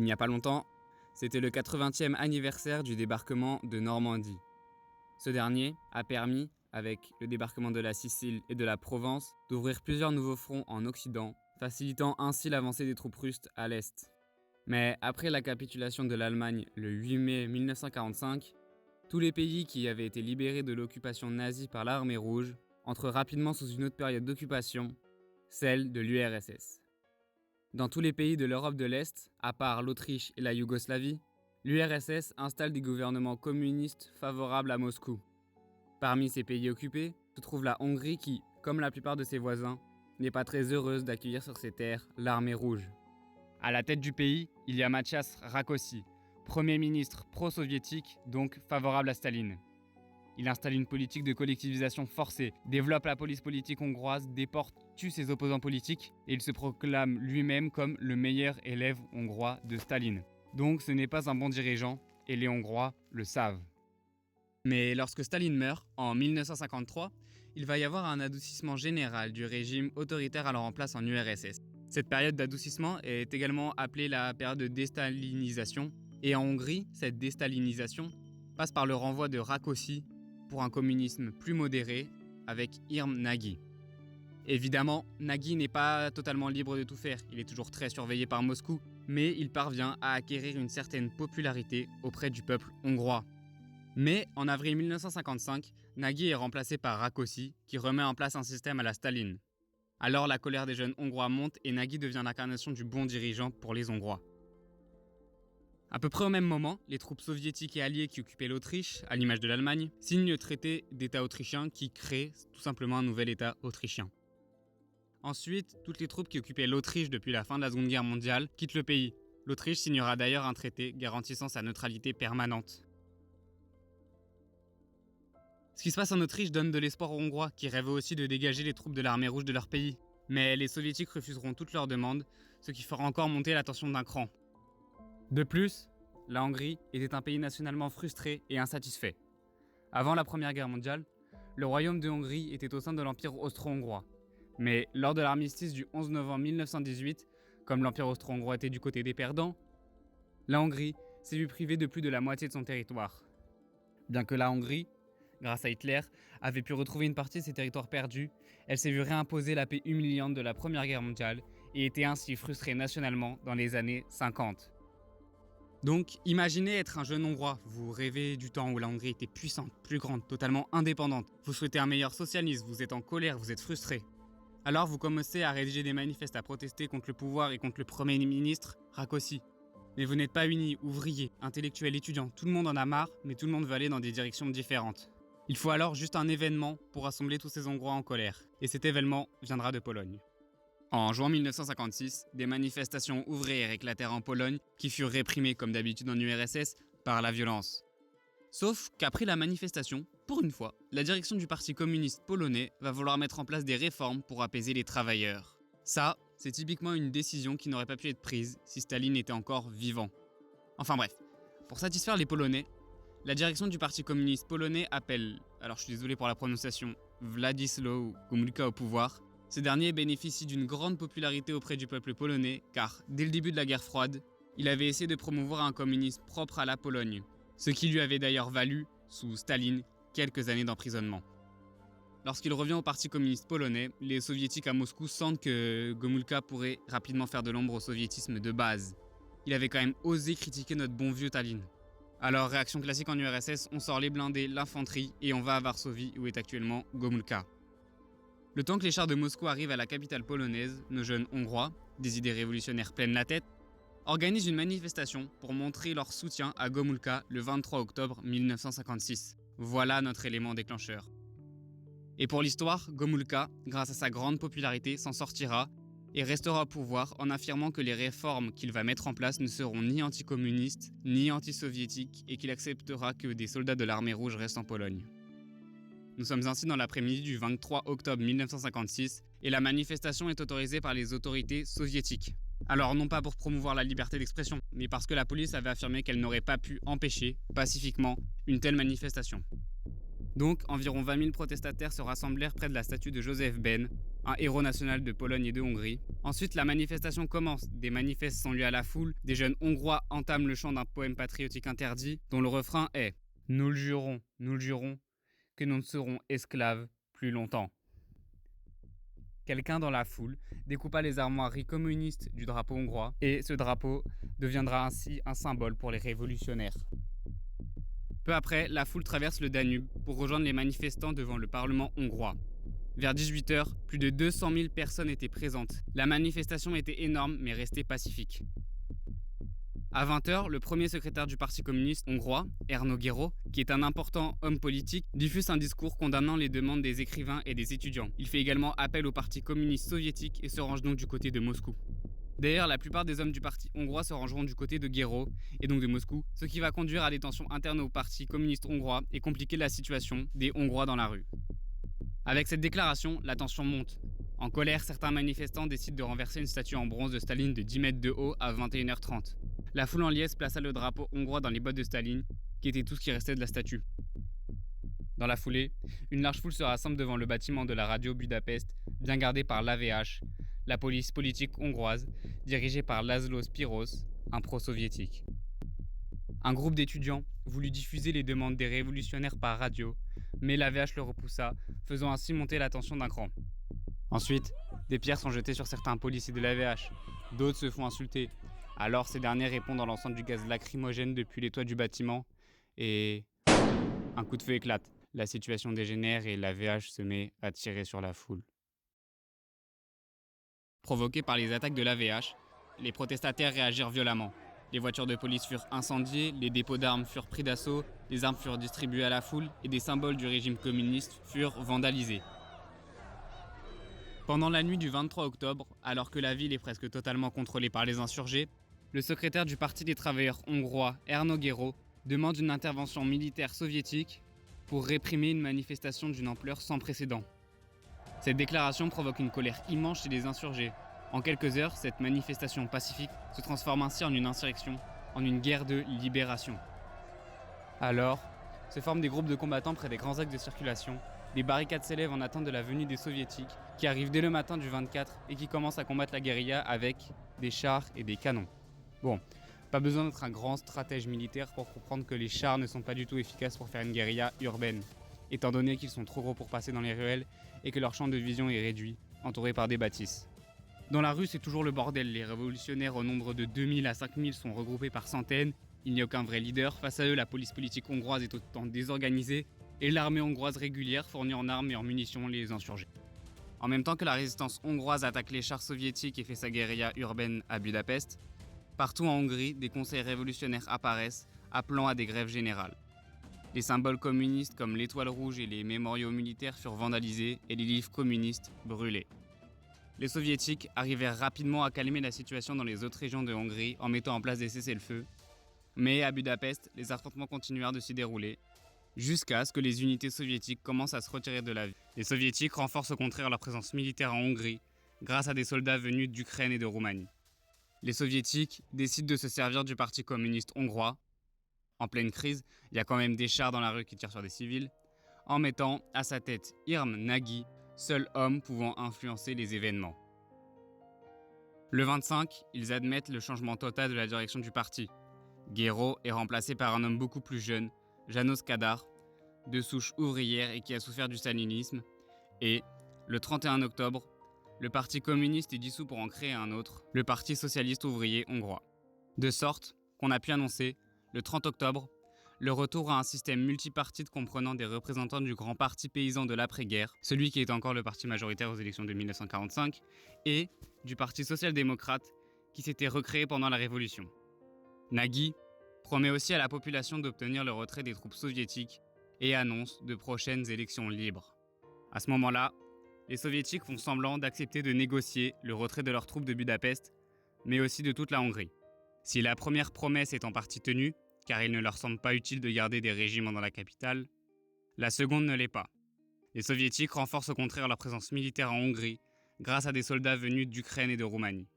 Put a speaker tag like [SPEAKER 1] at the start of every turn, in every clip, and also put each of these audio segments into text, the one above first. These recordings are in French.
[SPEAKER 1] Il n'y a pas longtemps, c'était le 80e anniversaire du débarquement de Normandie. Ce dernier a permis, avec le débarquement de la Sicile et de la Provence, d'ouvrir plusieurs nouveaux fronts en Occident, facilitant ainsi l'avancée des troupes russes à l'Est. Mais après la capitulation de l'Allemagne le 8 mai 1945, tous les pays qui avaient été libérés de l'occupation nazie par l'Armée rouge entrent rapidement sous une autre période d'occupation, celle de l'URSS. Dans tous les pays de l'Europe de l'Est, à part l'Autriche et la Yougoslavie, l'URSS installe des gouvernements communistes favorables à Moscou. Parmi ces pays occupés se trouve la Hongrie qui, comme la plupart de ses voisins, n'est pas très heureuse d'accueillir sur ses terres l'Armée rouge. À la tête du pays, il y a Matyas Rákosi, Premier ministre pro-soviétique, donc favorable à Staline. Il installe une politique de collectivisation forcée, développe la police politique hongroise, déporte, tue ses opposants politiques et il se proclame lui-même comme le meilleur élève hongrois de Staline. Donc ce n'est pas un bon dirigeant et les Hongrois le savent. Mais lorsque Staline meurt, en 1953, il va y avoir un adoucissement général du régime autoritaire alors en place en URSS. Cette période d'adoucissement est également appelée la période de déstalinisation. Et en Hongrie, cette déstalinisation passe par le renvoi de Rákosi pour un communisme plus modéré avec Irm Nagy. Évidemment, Nagy n'est pas totalement libre de tout faire, il est toujours très surveillé par Moscou, mais il parvient à acquérir une certaine popularité auprès du peuple hongrois. Mais en avril 1955, Nagy est remplacé par Rákosi qui remet en place un système à la Staline. Alors la colère des jeunes Hongrois monte et Nagy devient l'incarnation du bon dirigeant pour les Hongrois. À peu près au même moment, les troupes soviétiques et alliées qui occupaient l'Autriche, à l'image de l'Allemagne, signent le traité d'État autrichien qui crée tout simplement un nouvel État autrichien. Ensuite, toutes les troupes qui occupaient l'Autriche depuis la fin de la Seconde Guerre mondiale quittent le pays. L'Autriche signera d'ailleurs un traité garantissant sa neutralité permanente. Ce qui se passe en Autriche donne de l'espoir aux Hongrois, qui rêvent aussi de dégager les troupes de l'armée rouge de leur pays. Mais les soviétiques refuseront toutes leurs demandes, ce qui fera encore monter la tension d'un cran. De plus, la Hongrie était un pays nationalement frustré et insatisfait. Avant la Première Guerre mondiale, le royaume de Hongrie était au sein de l'Empire austro-hongrois. Mais lors de l'armistice du 11 novembre 1918, comme l'Empire austro-hongrois était du côté des perdants, la Hongrie s'est vue privée de plus de la moitié de son territoire. Bien que la Hongrie, grâce à Hitler, avait pu retrouver une partie de ses territoires perdus, elle s'est vue réimposer la paix humiliante de la Première Guerre mondiale et était ainsi frustrée nationalement dans les années 50. Donc, imaginez être un jeune Hongrois, vous rêvez du temps où la Hongrie était puissante, plus grande, totalement indépendante. Vous souhaitez un meilleur socialisme, vous êtes en colère, vous êtes frustré. Alors vous commencez à rédiger des manifestes à protester contre le pouvoir et contre le Premier ministre, Rákosi. Mais vous n'êtes pas unis, ouvriers, intellectuels, étudiants, tout le monde en a marre, mais tout le monde veut aller dans des directions différentes. Il faut alors juste un événement pour rassembler tous ces Hongrois en colère. Et cet événement viendra de Pologne. En juin 1956, des manifestations ouvrières éclatèrent en Pologne qui furent réprimées comme d'habitude en URSS par la violence. Sauf qu'après la manifestation, pour une fois, la direction du Parti communiste polonais va vouloir mettre en place des réformes pour apaiser les travailleurs. Ça, c'est typiquement une décision qui n'aurait pas pu être prise si Staline était encore vivant. Enfin bref, pour satisfaire les Polonais, la direction du Parti communiste polonais appelle, alors je suis désolé pour la prononciation, Władysław Gomułka au pouvoir. Ce dernier bénéficie d'une grande popularité auprès du peuple polonais car, dès le début de la guerre froide, il avait essayé de promouvoir un communisme propre à la Pologne, ce qui lui avait d'ailleurs valu, sous Staline, quelques années d'emprisonnement. Lorsqu'il revient au Parti communiste polonais, les soviétiques à Moscou sentent que Gomułka pourrait rapidement faire de l'ombre au soviétisme de base. Il avait quand même osé critiquer notre bon vieux Staline. Alors, réaction classique en URSS, on sort les blindés, l'infanterie et on va à Varsovie où est actuellement Gomułka. Le temps que les chars de Moscou arrivent à la capitale polonaise, nos jeunes Hongrois, des idées révolutionnaires pleines la tête, organisent une manifestation pour montrer leur soutien à Gomułka le 23 octobre 1956. Voilà notre élément déclencheur. Et pour l'histoire, Gomułka, grâce à sa grande popularité, s'en sortira et restera au pouvoir en affirmant que les réformes qu'il va mettre en place ne seront ni anticommunistes, ni anti-soviétiques et qu'il acceptera que des soldats de l'armée rouge restent en Pologne. Nous sommes ainsi dans l'après-midi du 23 octobre 1956 et la manifestation est autorisée par les autorités soviétiques. Alors non pas pour promouvoir la liberté d'expression, mais parce que la police avait affirmé qu'elle n'aurait pas pu empêcher, pacifiquement, une telle manifestation. Donc environ 20 000 protestataires se rassemblèrent près de la statue de Joseph Ben, un héros national de Pologne et de Hongrie. Ensuite, la manifestation commence. Des manifestes sont liés à la foule. Des jeunes Hongrois entament le chant d'un poème patriotique interdit, dont le refrain est « nous le jurons, que nous ne serons esclaves plus longtemps ». Quelqu'un dans la foule découpa les armoiries communistes du drapeau hongrois et ce drapeau deviendra ainsi un symbole pour les révolutionnaires. Peu après, la foule traverse le Danube pour rejoindre les manifestants devant le Parlement hongrois. Vers 18h, plus de 200 000 personnes étaient présentes. La manifestation était énorme mais restait pacifique. À 20h, le premier secrétaire du Parti communiste hongrois, Ernő Géro, qui est un important homme politique, diffuse un discours condamnant les demandes des écrivains et des étudiants. Il fait également appel au Parti communiste soviétique et se range donc du côté de Moscou. D'ailleurs, la plupart des hommes du parti hongrois se rangeront du côté de Géro et donc de Moscou, ce qui va conduire à des tensions internes au Parti communiste hongrois et compliquer la situation des Hongrois dans la rue. Avec cette déclaration, la tension monte. En colère, certains manifestants décident de renverser une statue en bronze de Staline de 10 mètres de haut à 21h30. La foule en liesse plaça le drapeau hongrois dans les bottes de Staline, qui était tout ce qui restait de la statue. Dans la foulée, une large foule se rassemble devant le bâtiment de la radio Budapest, bien gardé par l'AVH, la police politique hongroise, dirigée par Laszlo Spiros, un pro-soviétique. Un groupe d'étudiants voulut diffuser les demandes des révolutionnaires par radio, mais l'AVH le repoussa, faisant ainsi monter la tension d'un cran. Ensuite, des pierres sont jetées sur certains policiers de l'AVH, d'autres se font insulter. Alors ces derniers répondent en lançant du gaz lacrymogène depuis les toits du bâtiment et un coup de feu éclate. La situation dégénère et l'AVH se met à tirer sur la foule. Provoqués par les attaques de l'AVH, les protestataires réagirent violemment. Les voitures de police furent incendiées, les dépôts d'armes furent pris d'assaut, les armes furent distribuées à la foule et des symboles du régime communiste furent vandalisés. Pendant la nuit du 23 octobre, alors que la ville est presque totalement contrôlée par les insurgés, le secrétaire du Parti des travailleurs hongrois, Ernő Géro, demande une intervention militaire soviétique pour réprimer une manifestation d'une ampleur sans précédent. Cette déclaration provoque une colère immense chez les insurgés. En quelques heures, cette manifestation pacifique se transforme ainsi en une insurrection, en une guerre de libération. Alors, se forment des groupes de combattants près des grands axes de circulation. Des barricades s'élèvent en attente de la venue des soviétiques, qui arrivent dès le matin du 24 et qui commencent à combattre la guérilla avec des chars et des canons. Bon, pas besoin d'être un grand stratège militaire pour comprendre que les chars ne sont pas du tout efficaces pour faire une guérilla urbaine, étant donné qu'ils sont trop gros pour passer dans les ruelles et que leur champ de vision est réduit, entouré par des bâtisses. Dans la rue, c'est toujours le bordel. Les révolutionnaires au nombre de 2000 à 5000 sont regroupés par centaines. Il n'y a aucun vrai leader. Face à eux, la police politique hongroise est autant désorganisée et l'armée hongroise régulière fournit en armes et en munitions les insurgés. En même temps que la résistance hongroise attaque les chars soviétiques et fait sa guérilla urbaine à Budapest, partout en Hongrie, des conseils révolutionnaires apparaissent, appelant à des grèves générales. Les symboles communistes comme l'étoile rouge et les mémoriaux militaires furent vandalisés et les livres communistes brûlés. Les soviétiques arrivèrent rapidement à calmer la situation dans les autres régions de Hongrie en mettant en place des cessez-le-feu. Mais à Budapest, les affrontements continuèrent de s'y dérouler, jusqu'à ce que les unités soviétiques commencent à se retirer de la ville. Les soviétiques renforcent au contraire leur présence militaire en Hongrie, grâce à des soldats venus d'Ukraine et de Roumanie. Les soviétiques décident de se servir du Parti communiste hongrois. En pleine crise, il y a quand même des chars dans la rue qui tirent sur des civils, en mettant à sa tête Irm Nagy, seul homme pouvant influencer les événements. Le 25, ils admettent le changement total de la direction du parti. Géro est remplacé par un homme beaucoup plus jeune, János Kádár, de souche ouvrière et qui a souffert du stalinisme. Et, le 31 octobre, le Parti communiste est dissous pour en créer un autre, le Parti socialiste ouvrier hongrois. De sorte qu'on a pu annoncer, le 30 octobre, le retour à un système multipartite comprenant des représentants du grand parti paysan de l'après-guerre, celui qui est encore le parti majoritaire aux élections de 1945, et du Parti social-démocrate qui s'était recréé pendant la Révolution. Nagy promet aussi à la population d'obtenir le retrait des troupes soviétiques et annonce de prochaines élections libres. À ce moment-là, les soviétiques font semblant d'accepter de négocier le retrait de leurs troupes de Budapest, mais aussi de toute la Hongrie. Si la première promesse est en partie tenue, car il ne leur semble pas utile de garder des régiments dans la capitale, la seconde ne l'est pas. Les soviétiques renforcent au contraire leur présence militaire en Hongrie, grâce à des soldats venus d'Ukraine et de Roumanie.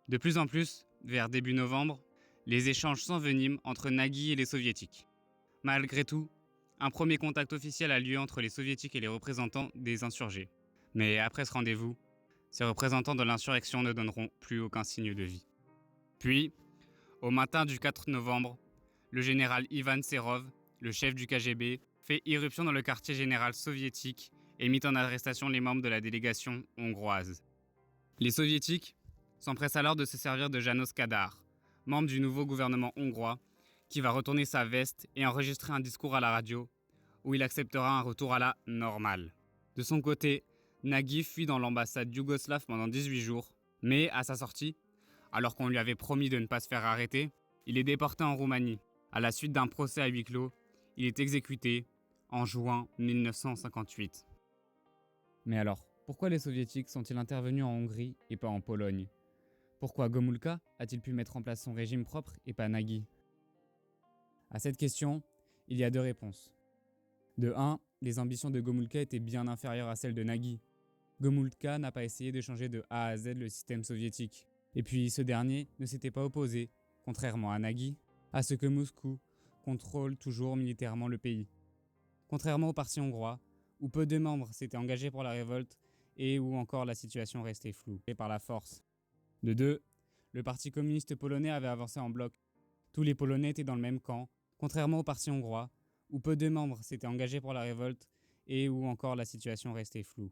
[SPEAKER 1] De plus en plus, vers début novembre, les échanges s'enveniment entre Nagy et les soviétiques. Malgré tout, un premier contact officiel a lieu entre les soviétiques et les représentants des insurgés. Mais après ce rendez-vous, ces représentants de l'insurrection ne donneront plus aucun signe de vie. Puis, au matin du 4 novembre, le général Ivan Serov, le chef du KGB, fait irruption dans le quartier général soviétique et mit en arrestation les membres de la délégation hongroise. Les soviétiques s'empressent alors de se servir de János Kádár, membre du nouveau gouvernement hongrois, qui va retourner sa veste et enregistrer un discours à la radio où il acceptera un retour à la normale. De son côté, Nagy fuit dans l'ambassade yougoslave pendant 18 jours, mais à sa sortie, alors qu'on lui avait promis de ne pas se faire arrêter, il est déporté en Roumanie. À la suite d'un procès à huis clos, il est exécuté en juin 1958. Mais alors, pourquoi les soviétiques sont-ils intervenus en Hongrie et pas en Pologne ? Pourquoi Gomulka a-t-il pu mettre en place son régime propre et pas Nagy ? À cette question, il y a deux réponses. De 1, les ambitions de Gomulka étaient bien inférieures à celles de Nagy. Gomulka n'a pas essayé de changer de A à Z le système soviétique. Et puis ce dernier ne s'était pas opposé, contrairement à Nagy, à ce que Moscou contrôle toujours militairement le pays. Contrairement au parti hongrois, où peu de membres s'étaient engagés pour la révolte et où encore la situation restait floue, et par la force. De 2, le parti communiste polonais avait avancé en bloc. Tous les Polonais étaient dans le même camp, contrairement au parti hongrois, où peu de membres s'étaient engagés pour la révolte et où encore la situation restait floue.